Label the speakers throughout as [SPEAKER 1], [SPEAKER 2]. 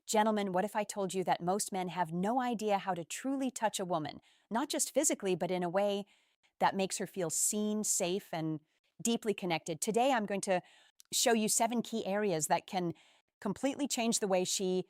[SPEAKER 1] Gentlemen, what if I told you that most men have no idea how to truly touch a woman, not just physically, but in a way that makes her feel seen, safe, and deeply connected? Today, I'm going to show you 7 key areas that can completely change the way she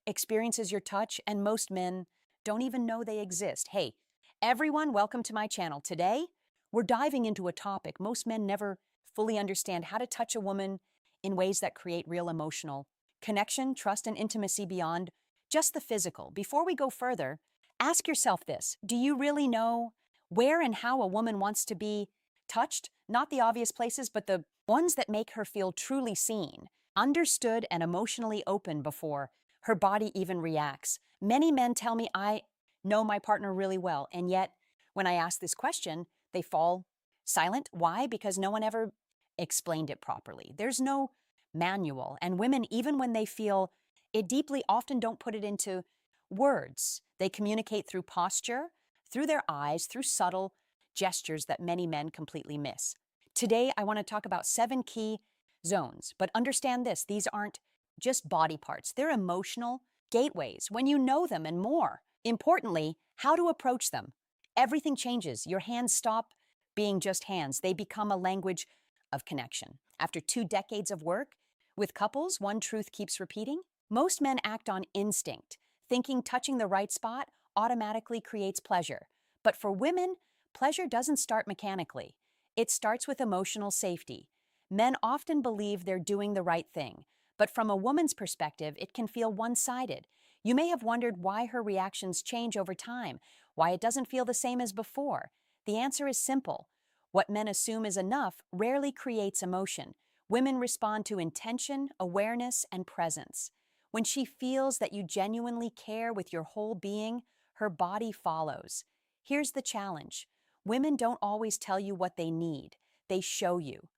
[SPEAKER 1] experiences your touch, and most men don't even know they exist. Hey, everyone, welcome to my channel. Today, we're diving into a topic most men never fully understand: how to touch a woman in ways that create real emotional connection, trust, and intimacy beyond just the physical. Before we go further, ask yourself this: do you really know where and how a woman wants to be touched? Not the obvious places, but the ones that make her feel truly seen, understood, and emotionally open before her body even reacts. Many men tell me, I know my partner really well, and yet when I ask this question, they fall silent. Why? Because no one ever explained it properly. There's no manual, and women, even when they feel it deeply, often don't put it into words. They communicate through posture, through their eyes, through subtle gestures that many men completely miss. Today, I want to talk about 7 key zones, but understand this: these aren't just body parts, they're emotional gateways. When you know them, and more importantly, how to approach them, everything changes. Your hands stop being just hands, they become a language of connection. After 2 decades of work with couples, one truth keeps repeating: most men act on instinct, thinking touching the right spot automatically creates pleasure. But for women, pleasure doesn't start mechanically. It starts with emotional safety. Men often believe they're doing the right thing, but from a woman's perspective, it can feel one-sided. You may have wondered why her reactions change over time, why it doesn't feel the same as before. The answer is simple: what men assume is enough rarely creates emotion. Women respond to intention, awareness, and presence. When she feels that you genuinely care with your whole being, her body follows. Here's the challenge: women don't always tell you what they need, they show you.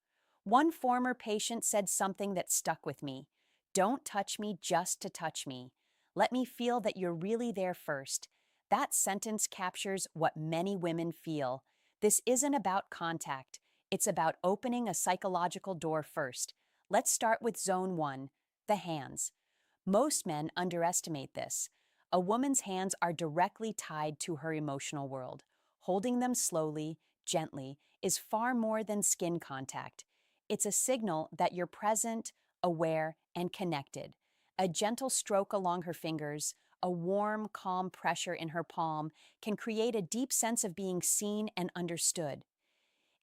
[SPEAKER 1] One former patient said something that stuck with me: "Don't touch me just to touch me. Let me feel that you're really there first." That sentence captures what many women feel. This isn't about contact, it's about opening a psychological door first. Let's start with zone 1: the hands. Most men underestimate this. A woman's hands are directly tied to her emotional world. Holding them slowly, gently, is far more than skin contact. It's a signal that you're present, aware, and connected. A gentle stroke along her fingers, a warm, calm pressure in her palm, can create a deep sense of being seen and understood.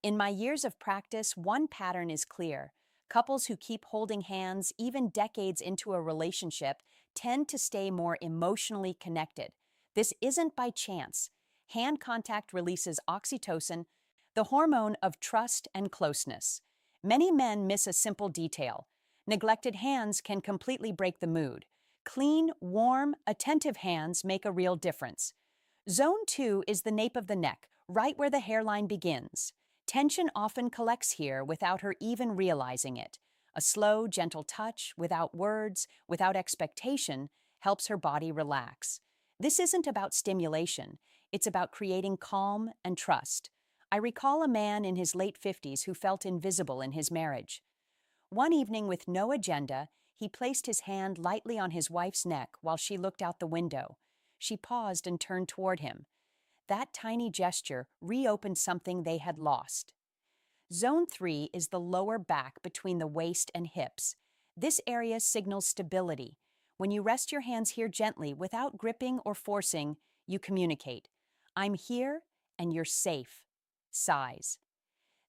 [SPEAKER 1] In my years of practice, one pattern is clear: couples who keep holding hands, even decades into a relationship, tend to stay more emotionally connected. This isn't by chance. Hand contact releases oxytocin, the hormone of trust and closeness. Many men miss a simple detail: neglected hands can completely break the mood. Clean, warm, attentive hands make a real difference. Zone 2 is the nape of the neck, right where the hairline begins. Tension often collects here without her even realizing it. A slow, gentle touch, without words, without expectation, helps her body relax. This isn't about stimulation, it's about creating calm and trust. I recall a man in his late 50s who felt invisible in his marriage. One evening, with no agenda, he placed his hand lightly on his wife's neck while she looked out the window. She paused and turned toward him. That tiny gesture reopened something they had lost. Zone 3 is the lower back between the waist and hips. This area signals stability. When you rest your hands here gently, without gripping or forcing, you communicate: I'm here and you're safe. Sighs.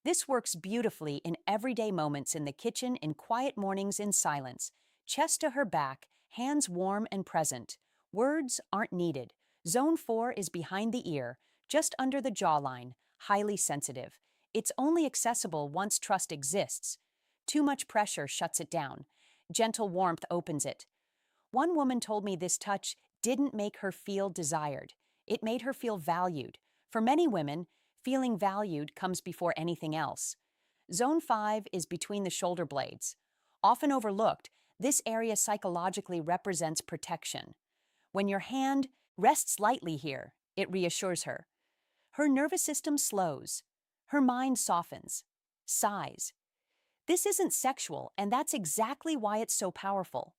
[SPEAKER 1] This works beautifully in everyday moments: in the kitchen, in quiet mornings, in silence. Chest to her back, hands warm and present. Words aren't needed. Zone 4 is behind the ear, just under the jawline, highly sensitive. It's only accessible once trust exists. Too much pressure shuts it down. Gentle warmth opens it. One woman told me this touch didn't make her feel desired. It made her feel valued. For many women, feeling valued comes before anything else. Zone 5 is between the shoulder blades. Often overlooked, this area psychologically represents protection. When your hand rests lightly here, it reassures her. Her nervous system slows. Her mind softens. Sighs. This isn't sexual, and that's exactly why it's so powerful.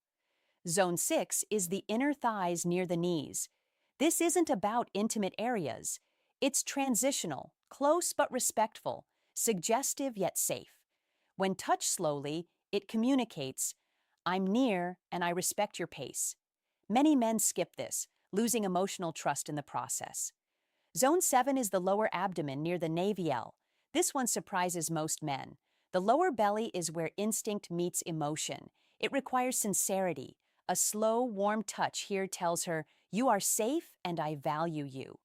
[SPEAKER 1] Zone 6 is the inner thighs near the knees. This isn't about intimate areas. It's transitional, close but respectful, suggestive yet safe. When touched slowly, it communicates, I'm near and I respect your pace. Many men skip this, losing emotional trust in the process. Zone 7 is the lower abdomen near the navel. This one surprises most men. The lower belly is where instinct meets emotion. It requires sincerity. A slow, warm touch here tells her, you are safe and I value you.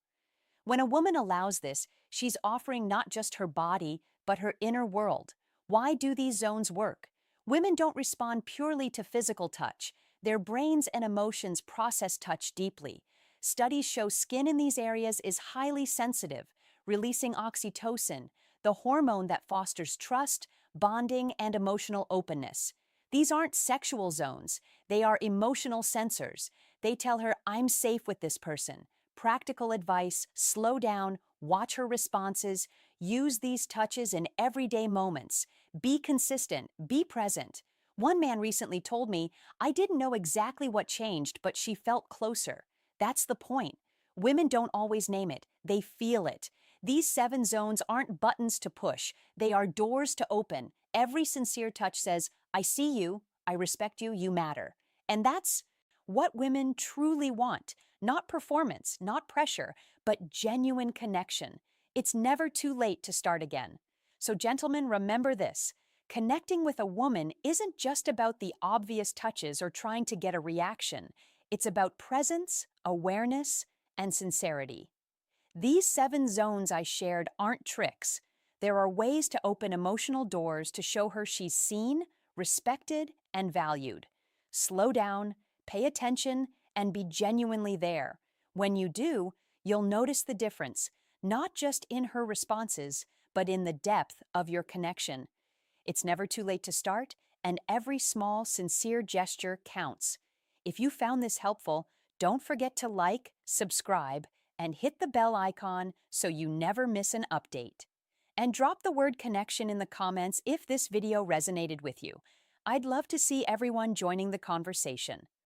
[SPEAKER 1] When a woman allows this, she's offering not just her body, but her inner world. Why do these zones work? Women don't respond purely to physical touch. Their brains and emotions process touch deeply. Studies show skin in these areas is highly sensitive, releasing oxytocin, the hormone that fosters trust, bonding, and emotional openness. These aren't sexual zones. They are emotional sensors. They tell her, I'm safe with this person. Practical advice, slow down, watch her responses, use these touches in everyday moments. Be consistent, be present. One man recently told me, I didn't know exactly what changed, but she felt closer. That's the point. Women don't always name it, they feel it. These 7 zones aren't buttons to push, they are doors to open. Every sincere touch says, I see you, I respect you, you matter. And that's what women truly want. Not performance, not pressure, but genuine connection. It's never too late to start again. So, gentlemen, remember this. Connecting with a woman isn't just about the obvious touches or trying to get a reaction. It's about presence, awareness, and sincerity. These 7 zones I shared aren't tricks. There are ways to open emotional doors to show her she's seen, respected, and valued. Slow down, pay attention, and be genuinely there. When you do, you'll notice the difference, not just in her responses, but in the depth of your connection. It's never too late to start, and every small, sincere gesture counts. If you found this helpful, don't forget to like, subscribe, and hit the bell icon so you never miss an update. And drop the word connection in the comments if this video resonated with you. I'd love to see everyone joining the conversation.